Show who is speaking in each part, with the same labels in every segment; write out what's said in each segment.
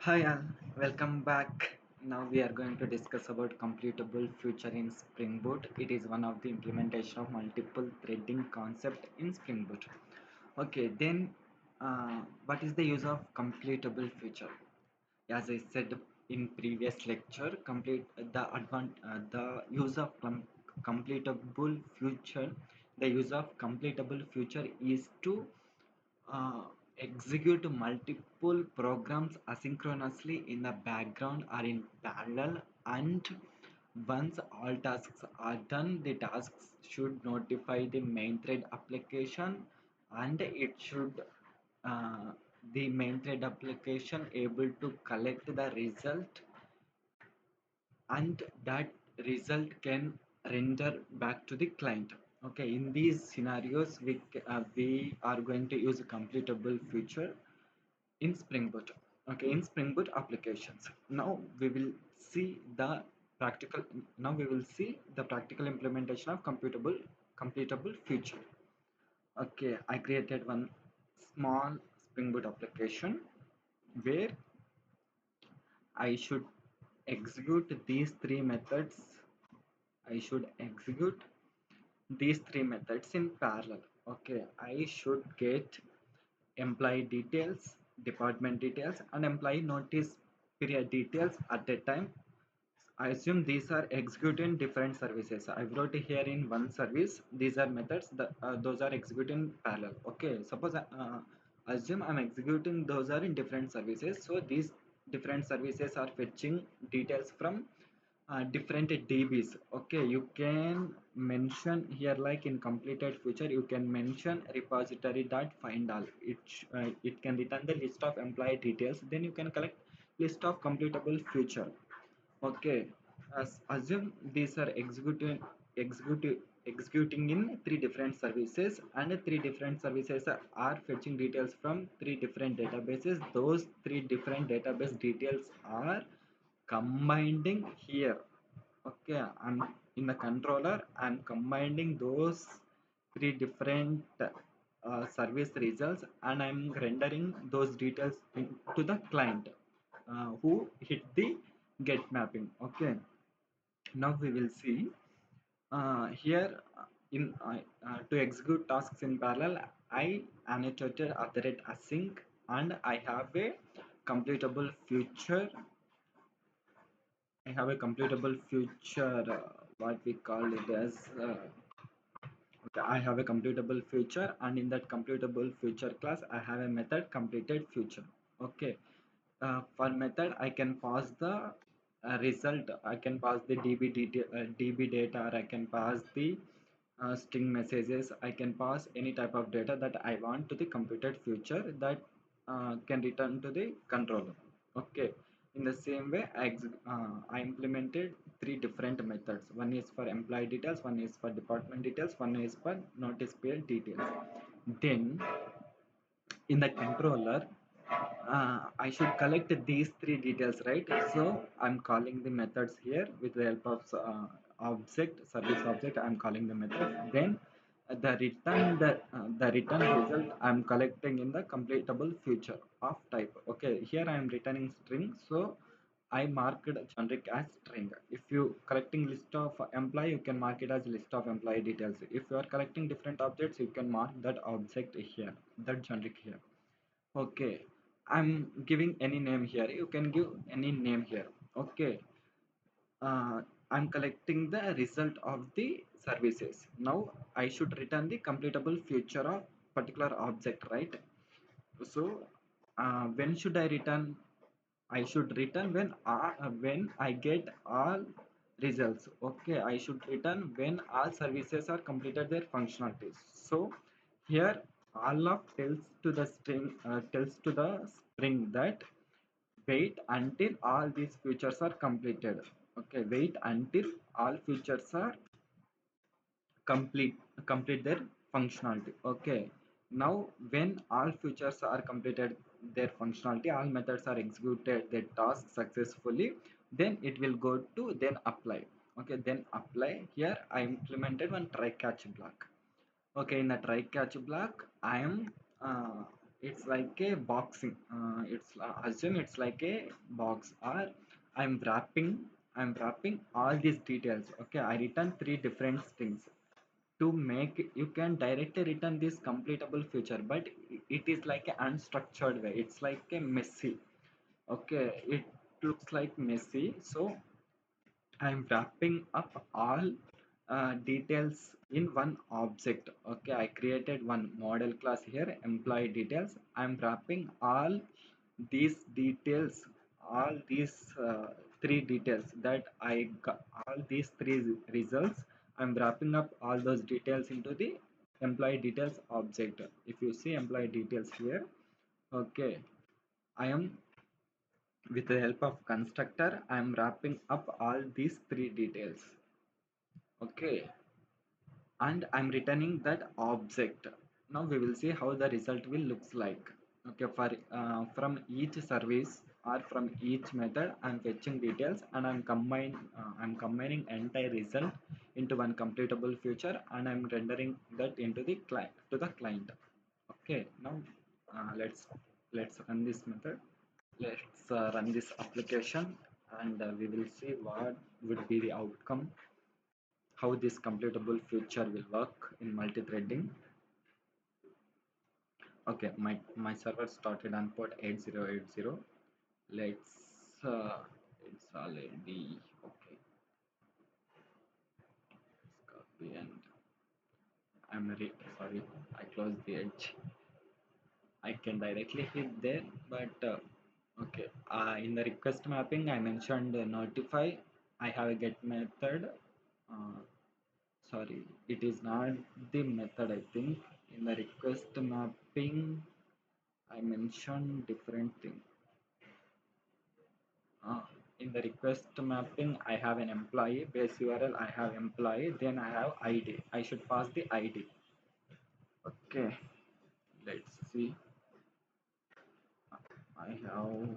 Speaker 1: Hi all, welcome back. Now we are going to discuss about completable future in Spring Boot. It is one of the implementation of multiple threading concept in Spring Boot. Okay, then what is the use of completable future? As I said in previous lecture, the use of completable future. The use of completable future is to uh, execute multiple programs asynchronously in the background or in parallel, and once all tasks are done, the tasks should notify the main thread application, and it should the main thread application able to collect the result, and that result can render back to the client. Okay, in these scenarios we are going to use a completable feature in Spring Boot. Okay, in Spring Boot applications. Practical Now we will see the practical implementation of completable feature. Okay, I created one small Spring Boot application where I should execute these three methods. I should execute these three methods in parallel. Okay, I should get employee details, department details, and employee notice period details at a time. I assume these are executed in different services. I wrote here in one service. These are methods that those are executed in parallel. Okay, suppose assume I'm executing those are in different services. So these different services are fetching details from different DBs. Okay, you can mention here like in completed future, you can mention repository dot find all. It can return the list of employee details. Then you can collect list of completable future. Okay, assume these are executing in three different services, and three different services are fetching details from three different databases. Those three different database details are combining here. Okay, I'm in the controller. I'm combining those three different service results, and I'm rendering those details to the client who hit the get mapping. Okay, now we will see here in to execute tasks in parallel. I annotated at the rate async, and I have a completable future. I have a completable future, what we call it as. Okay, I have a completable future, and in that completable future class, I have a method completed future. Okay, for method, I can pass the result. I can pass the DB data, or I can pass the string messages. I can pass any type of data that I want to the computed future that can return to the controller. Okay, in the same way, I implemented three different methods. One is for employee details, one is for department details, one is for notice period details. Then in the controller, I should collect these three details, right? So I'm calling the methods here with the help of object service object. I'm calling the method. Then the return result I'm collecting in the completable future of type. Okay, here I am returning string, so I marked generic as string. If you collecting list of employee, you can mark it as list of employee details. If you are collecting different objects, you can mark that object here, that generic here. Okay, I'm giving any name here. You can give any name here. Okay, I'm collecting the result of the services. Now I should return the completable future of particular object, right? So when should I return? I should return when I get all results. Okay, I should return when all services are completed their functionalities. So here all of tells to the spring that wait until all these features are completed. Okay, wait until all features are complete complete their functionality. Okay, now when all features are completed their functionality, all methods are executed their task successfully, then it will go to then apply. Okay, then apply. Here I implemented one try catch block. Okay, in the try catch block I am It's like a boxing. Assume it's like a box, or I'm wrapping. I'm wrapping all these details. Okay, I return three different strings to make. You can directly return this completable feature, but it is like an unstructured way. It's like a messy. Okay, it looks like messy. So I'm wrapping up all details in one object. Okay, I created one model class here, employee details. I'm wrapping all these details, all these three details that I got, all these three results. I'm wrapping up all those details into the employee details object. If you see employee details here, okay, I am with the help of constructor, I am wrapping up all these three details. Okay, and I'm returning that object. Now we will see how the result will looks like. Okay, for from each service or from each method I'm fetching details, and I'm combining entire result into one completable feature, and I'm rendering that into the client to the client. Okay, now let's run this method. Let's run this application, and we will see what would be the outcome, how this completable feature will work in multi-threading. Okay, my server started on port 8080. Let's it's already okay. Let's copy, and sorry, I closed the edge. I can directly hit there, but okay. In the request mapping, I mentioned notify. I have a get method. Uh, Sorry, it is not the method. I think in the request mapping, I mentioned different thing. Uh, in the request mapping, I have an employee base URL. I have employee. Then I have ID. I should pass the ID. Okay, let's see. I have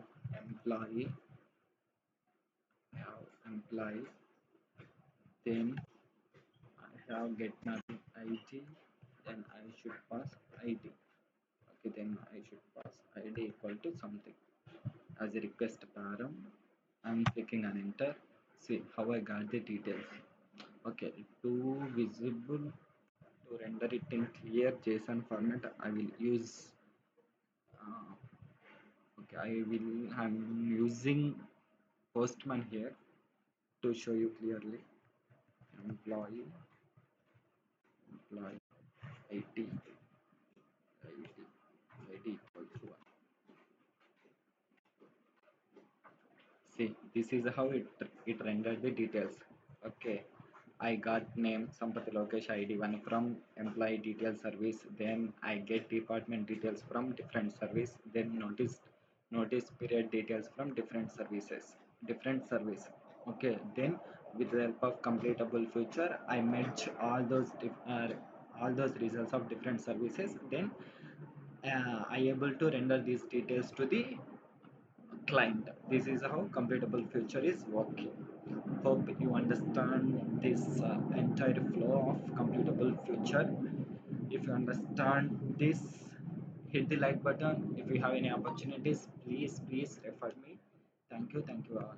Speaker 1: employee. I have employee. Then I have get mapping ID. Then I should pass ID. Okay, then I should pass ID equal to something as a request param. I'm clicking on enter. See how I got the details. Okay, to visible, to render it in clear JSON format, I will use. Uh, okay, I'm using Postman here to show you clearly. Employee, employee ID, ID equals to 1. See, this is how it rendered the details. Okay, I got name Sampath Lokesh ID 1 from employee detail service. Then I get department details from different service. Then notice period details from different service. Okay, then with the help of completable feature, I merge all those results of different services. Then I able to render these details to the client. This is how completable feature is working. Hope you understand this entire flow of completable feature. If you understand this, hit the like button. If you have any opportunities, please refer me. Thank you all.